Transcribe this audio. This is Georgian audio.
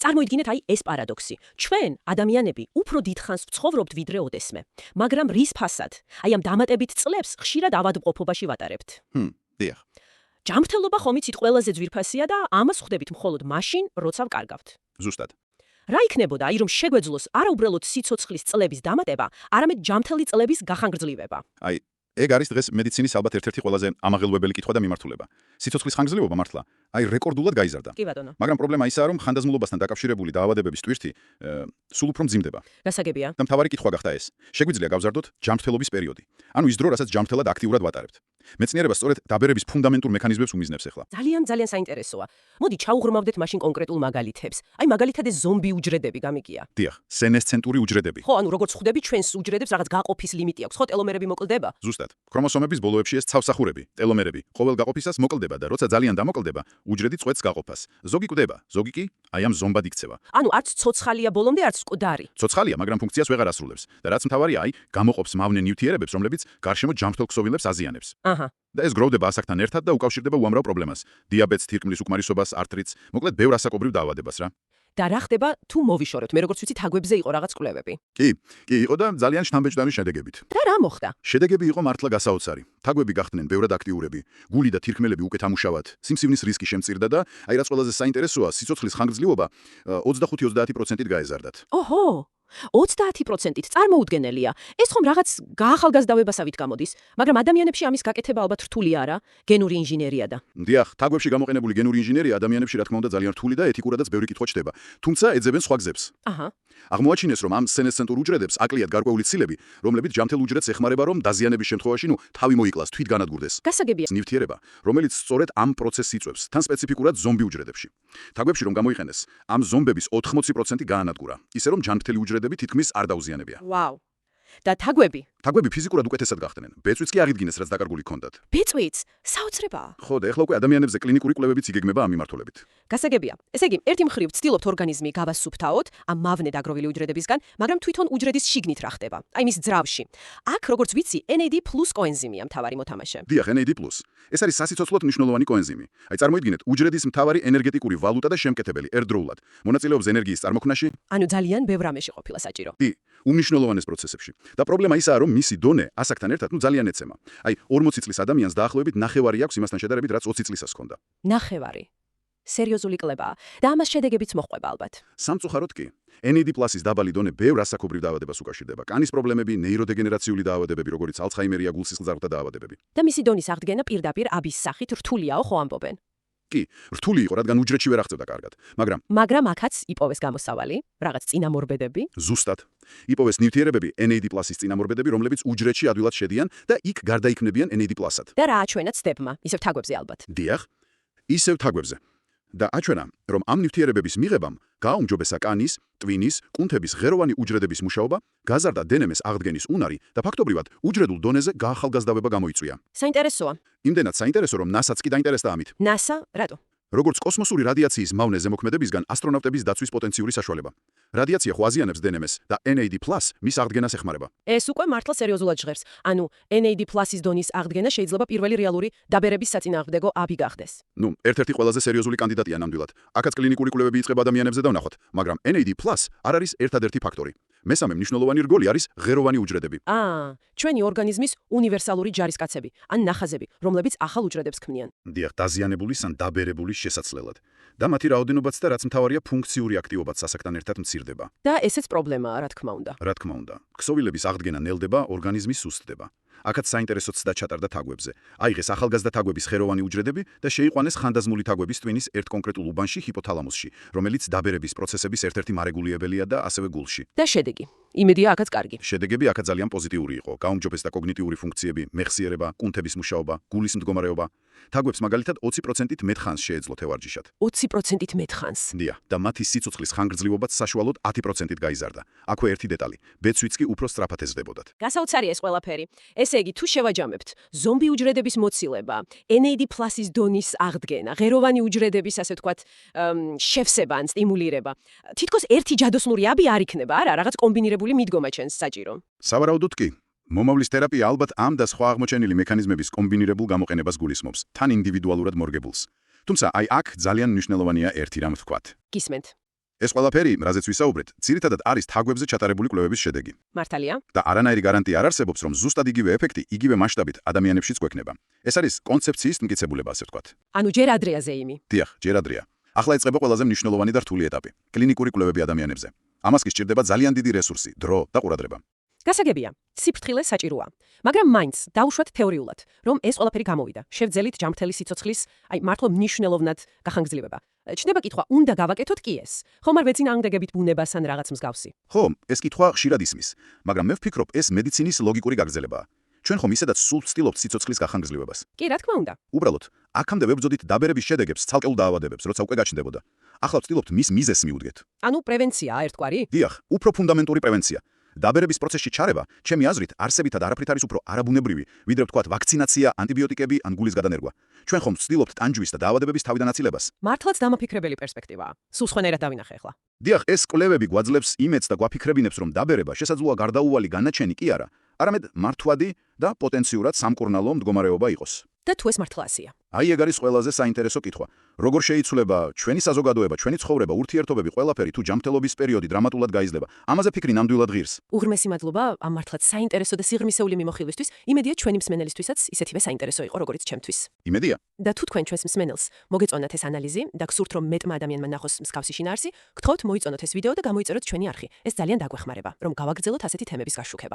წარმოიდგინეთ აი ეს პარადოქსი. ჩვენ, ადამიანები, უფრო დიდხანს ვცხოვრობთ ვიდრე ოდესმე, მაგრამ რის ფასად? აი ამ დამატებით წლებს ხშირად ავადმყოფობაში ვატარებთ. დიახ. ჯანმრთელობა ხომ იცით ყველაზე ძვირფასია და ამას ხვდებით მხოლოდ მაშინ, როცა ვკარგავთ. ზუსტად. რა იქნებოდა, აი რომ შეგვეძლოს არა უბრალოდ სიცოცხლის წლების დამატება, არამედ ჯანმრთელი წლების გახანგრძლივება? აი, ეგ არის დღეს მედიცინის ალბათ ერთ-ერთი ყველაზე ამაღელვებელი კითხვა და მიმართულება. სიცოცხლის ხანგრძლივობა მართლა, აი რეკორდულად გაიზარდა. კი ბატონო. მაგრამ პრობლემა ისაა, რომ ხანდაზმულობასთან დაკავშირებული დაავადებების ტვირთი სულ უფრო მძიმდება. გასაგებია. და მთავარი კითხვა გახდა ეს. შეგვიძლია გავზარდოთ ჯანმრთელობის პერიოდი. ანუ ის დრო, რასაც ჯანმრთელად აქტიურად ვატარებთ. მეცნიერება სწორედ დაბერების ფუნდამენტურ მექანიზმებს უმიზნებს ახლა. ძალიან საინტერესოა. მოდი ჩაუღრმავდეთ მაშინ კონკრეტულ მაგალითებს. აი მაგალითად ეს ზომბი უჯრედები გამიგია. დიახ, სენესცენტური უჯრედები. ხო, ანუ როგორც ხვდები, ჩვენს უჯრედებს რაღაც გაყოფის ლიმიტი აქვს, ხო, ტელომერები მოკლდება? ზუსტად. ქრომოსომების ბოლოებში ეს ცავსახურები, ტელომერები, ყოველ გაყოფისას მოკლდება და როცა ძალიან დამოკლდება, უჯრედი წყვეტს გაყოფას. ზოგი კვდება, ზოგი კი აი ამ ზომბად იქცევა. ანუ არც ცოცხალია ბოლომდე, არც მკვდარი. ცოცხალია, მაგრამ ფუნქციას ვეღარ ასრულებს. და რაც მთავარია, აი, გამოყოფს მავნე ნივთიერებებს, რომლებიც გარშემო ჯანმრთელ ქსოვილებს აზიანებს. აჰა. და ეს გროვდება ასაკთან ერთად და უკავშირდება უამრავ პრობლემას. დიაბეტს, თირკმლის უკმარისობას, არტრიტს, მოკლედ ბევრ ასაკობრივ დაავადებას რა. და რა ხდება თუ მოვიშოროთ? მე როგორც ვიცი, თაგვებზე იყო რაღაც კვლევები. კი, იყო და ძალიან შთამბეჭდავი შედეგებით. და რა მოხდა? შედეგები იყო მართლა გასაოცარი. თაგვები გახდნენ ბევრად აქტიურები, გული და თირკმელები უკეთ ამუშავად, სიმსივნის რისკი შემწირდა და აი რაც ყველაზე საინტერესოა, სიცოცხლის ხანგრძლივობა 25-30%-ით გაეზარდათ. ოჰო! 30%-ით წარმოუდგენელია. ეს ხომ რაღაც გაახალგაზრდავებასავით გამოდის, მაგრამ ადამიანებში ამის გაკეთება ალბათ რთულია არა? გენური ინჟინერია და. დიახ, თაგვებში გამოყენებული გენური ინჟინერია ადამიანებში რა თქმა უნდა ძალიან რთული და ეთიკურადაც ბევრი კითხვა ჩდება. თუმცა ეძებენ სხვა გზებს. აჰა. აღმოაჩინეს, რომ ამ სენესცენტურ უჯრედებს აკლიათ გარკვეული ცილები, რომლებიც ჯანმრთელ უჯრედს ეხმარება, რომ დაზიანების შემთხვევაში, თავი მოიკლას, თვით განადგურდეს. გასაგებია. ნივთიერება, რომელიც სწორედ ამ პროცესს იწვევს, თან სპეციფიკურად ზომბი უჯრედებში. თაგვებში რომ გამოიყენეს, ამ ზომბების 80% გაანადგურა, ისე რომ ჯანმრთელი უჯრედები თითქმის არ დაუზიანებია. ვაუ. და თაგვები? თაგვები ფიზიკურად უკეთესად გახდნენ. ბეწვიც კი აღიდგინეს, რაც დაკარგული ჰქონდათ. ბეწვიც? საოცრებაა. ხო, და ეხლა უკვე ადამიანებზე კლინიკური კვლევებიც იგეგმება ამ მიმართულებით. გასაგებია. ესე იგი, ერთი მხრივ ვცდილობთ ორგანიზმი გავასუფთავოთ ამ მავნე დაგროვილი უჯრედებისგან, მაგრამ თვითონ უჯრედის შიგნით რა ხდება? აი მის ძრავში. აქ, როგორც ვიცი, NAD+ კოენზიმია მთავარი მოთამაშე. დიახ, NAD+. ეს არის სასიცოცხლოდ მნიშვნელოვანი კოენზიმი. აი წარმოიდგინეთ, უჯრედის მთავარი ენერგეტიკური ვალუტა და შემკეთებელი ერთდროულად. მონაწილეობს ენერგიის წარმოქმნაში. ანუ ძალიან ბევრ რამეში ყოფილა საჭირო. კი, უმნიშვნელოვანეს პროცესებში. და პრობლემა ისაა, რომ მისი დონე ასაკთან ერთად ძალიან ეცემა. აი 40 წლის ადამიანს დაახლოებით ნახევარი აქვს იმასთან შედარებით, რაც 20 წლისას ჰქონდა. ნახევარი. სერიოზული კლებაა და ამას შედეგებიც მოჰყვება ალბათ. სამწუხაროდ კი. NAD+-ის დაბალი დონე ბევრ ასაკობრივ დაავადებას უკავშირდება. კანის პრობლემები, ნეიროდეგენერაციული დაავადებები, როგორც ალცჰაიმერია, გულსისხლძარღვთა დაავადებები. და მისი დონის აღდგენა პირდაპირ აბის სახით რთულიაო ხო ამბობენ. კი, რთული იყო, რადგან უჯრედში ვერ აღწევდა კარგად. მაგრამ აქაც იპოვეს გამოსავალი, რაღაც წინამორბედები. ზუსტად. იპოვეს ნივთიერებები NAD+-ის წინამორბედები, რომლებიც უჯრედში ადვილად შედიან და იქ გარდაიქმნებიან NAD+-ად. და რა აჩვენა ცდებმა, ისევ თაგვებზე ალბათ. დიახ, ისევ თაგვებზე. და აჩვენა, რომ ამ ნივთიერებების მიღებამ გააუმჯობესა კანის, ტვინის, კუნთების ღეროვანი უჯრედების მუშაობა, გაზარდა დნმ-ის აღდგენის უნარი და ფაქტობრივად უჯრედულ დონეზე გაახალგაზრდავება გამოიწვია. საინტერესოა. იმდენად საინტერესო, რომ NASA-ც კი დაინტერესდა ამით. NASA? რატო? როგორც კოსმოსური რადიაციის მავნე ზემოქმედებისგან ასტრონავტების დაცვის პოტენციური საშუალება. რადიაცია ხო აზიანებს დნმ-ს და NAD+ მის აღდგენას ეხმარება. ეს უკვე მართლა სერიოზულად ჟღერს. ანუ NAD+-ის დონის აღდგენა შეიძლება პირველი რეალური დაბერების საწინააღმდეგო აბი გახდეს. ნუ, ერთ-ერთი ყველაზე სერიოზული კანდიდატია ნამდვილად. აქაც კლინიკური კვლევები იწყება ადამიანებზე და ვნახოთ, მაგრამ NAD+ არ არის ერთადერთი ფაქტორი. მესამე მნიშვნელოვანი რგოლი არის ღეროვანი უჯრედები. ჩვენი ორგანიზმის უნივერსალური ჯარისკაცები, ან ნახაზები, რომლებიც ახალ უჯრედებს ქმნიან. დიახ, დაზიანებული ან დაბერებული შესაძლებლად. და მათი რაოდენობაც და რაც მთავარია ფუნქციური აქტივობაც ასაკთან ერთად მცირდება. და ესეც პრობლემაა, რა თქმა უნდა. რა თქმა უნდა. ქსოვილების აღდგენა ნელდება, ორგანიზმი სუსტდება. აქაც საინტერესო ცდა ჩატარდა თაგვებზე. აიღეს ახალგაზრდა თაგვების ღეროვანი უჯრედები და შეიყვანეს ხანდაზმული თაგვების ტვინის ერთ კონკრეტულ უბანში, ჰიპოთალამუსში, რომელიც დაბერების პროცესების ერთ-ერთი მარეგულიებელია და ასევე გულში. და შედეგი. იმედია აქაც კარგი. შედეგები აქაც ძალიან პოზიტიური იყო. გაუმჯობესდა კოგნიტიური ფუნქციები, მეხსიერება, კუნთების მუშაობა, გულის მდგომარეობა. თაგვებს მაგალითად 20%-ით მეტ ხანს შეეძლო თევარჯიშად. 20%-ით მეტ ხანს. დიახ, და მათი სიცოცხლის ხანგრძლივობაც საშუალოდ 10%-ით გაიზარდა. აქვე ერთი დეტალი. ბეწვიც კი უფრო სწრაფად ეზრდებოდათ. გასაოცარია ეს ყველაფერი. ესე იგი, თუ შევაჯამებთ, ზომბი უჯრედების მოცილება, NAD+-ის დონის აღდგენა, ღეროვანი უჯრედების, ასე ვთქვათ, შევსება ან სტიმულირება, თითქოს ერთი ჯადოსნური აბი არ იქნება, არა, რაღაც კომბინირებული მიდგომა ჩვენს საჭირო. სავარაუდოდ კი. მომავლის თერაპია ალბათ ამ და სხვა აღმოჩენილი მექანიზმების კომბინირებულ გამოყენებას გულისხმობს, თან ინდივიდუალურად მორგებულს. თუმცა, აი აქ ძალიან მნიშვნელოვანია ერთი რამ ვთქვათ. გისმენთ. ეს ყველაფერი, რაზეც ვისაუბრეთ, ძირითადად არის თაგვებზე ჩატარებული კვლევების შედეგი. მართალია? და არანაირი გარანტია არ არსებობს, რომ ზუსტად იგივე ეფექტი იგივე მასშტაბით ადამიანებშიც გვექნება. ეს არის კონცეფციის მტკიცებულება, ასე ვთქვათ. ანუ ჯერ ადრეა ზეიმი. დიახ, ჯერ ადრეა. ახლა იწყება ყველაზე მნიშვნელოვანი და რთული ეტაპი კლინიკური კვლევები ადამიანებზე. ამას კი სჭირდება ძალიან დიდი რესურსი, დრო და ყურადღება. გასაგებია, სიფრთხილე საჭიროა. მაგრამ მაინც დაუშვათ თეორიულად, რომ ეს ყველაფერი გამოვიდა. შევძელით ჯანმრთელი სიცოცხლის, მართლა მნიშვნელოვნად გახანგრძლივება. ჩნდება კითხვა, უნდა გავაკეთოთ კი ეს? ხომ არ ვეწინააღმდეგებით ბუნებას ან რაღაც მსგავსი? ხო, ეს კითხვა ხშირად ისმის, მაგრამ მე ვფიქრობ, ეს მედიცინის ლოგიკური გაგრძელებაა. ჩვენ ხომ ისედაც სულ ვცდილობთ სიცოცხლის გახანგრძლივებას. კი, რა თქმა უნდა. უბრალოდ, აქამდე ვებრძოდით დაბერების შედეგებს ცალკეულ დაავადებებს, როცა უკვე გაჩნდებოდა. ახლა ვცდილობთ მის მიზეზს მივუდგეთ. ანუ პრევენციაა ერთგვარი? დიახ, უფრო ფუნდამენტური პრევენცია. დაბერების პროცესში ჩარევა, ჩემი აზრით, არსებითად არაფრით არის უფრო არაბუნებრივი, ვიდრე ვთქვათ ვაქცინაცია, ანტიბიოტიკები ან გულის გადანერგვა. ჩვენ ხომ ვცდილობთ ტანჯვის და დაავადებების თავიდან აცილებას. მართლაც დამაფიქრებელი პერსპექტივაა. სულ სხვანაირად დავინახე ახლა. დიახ, ეს კვლევები გვაძლევს იმედს და გვაფიქრებინებს, რომ დაბერება შესაძლოა გარდაუვალი განაჩენი კი არა, არამედ მართვადი და პოტენციურად სამკურნალო მდგომარეობა იყოს. და თუ ეს მართლაასია. აი ეგ არის ყველაზე საინტერესო კითხვა. როგორ შეიცვლება ჩვენი საზოგადოება, ჩვენი ცხოვრება, ურთიერთობები, ყველაფერი თუ ჯანმრთელობის პერიოდი დრამატულად გაიზრდება. ამაზე ფიქრი ნამდვილად ღირს. უღრმესი მადლობა ამ მართლაც საინტერესო და სიღრმისეული მიმოხილვისთვის. იმედია ჩვენი მსმენელისთვისაც ისეთივე საინტერესო იყო, როგორც ჩემთვის. იმედია. და თუ თქვენ ჩვენს მსმენელს მოგეწონათ ეს ანალიზი და გსურთ რომ მეტმა ადამიანმა ნახოს მსგავსი შინაარსი, გთხოვთ მოიწონოთ ეს ვიდეო და გამოიწეროთ ჩვენი არხი. ეს ძალიან დაგვეხმარება, რომ გავაგრძელოთ ასეთი თემების გაშუქება.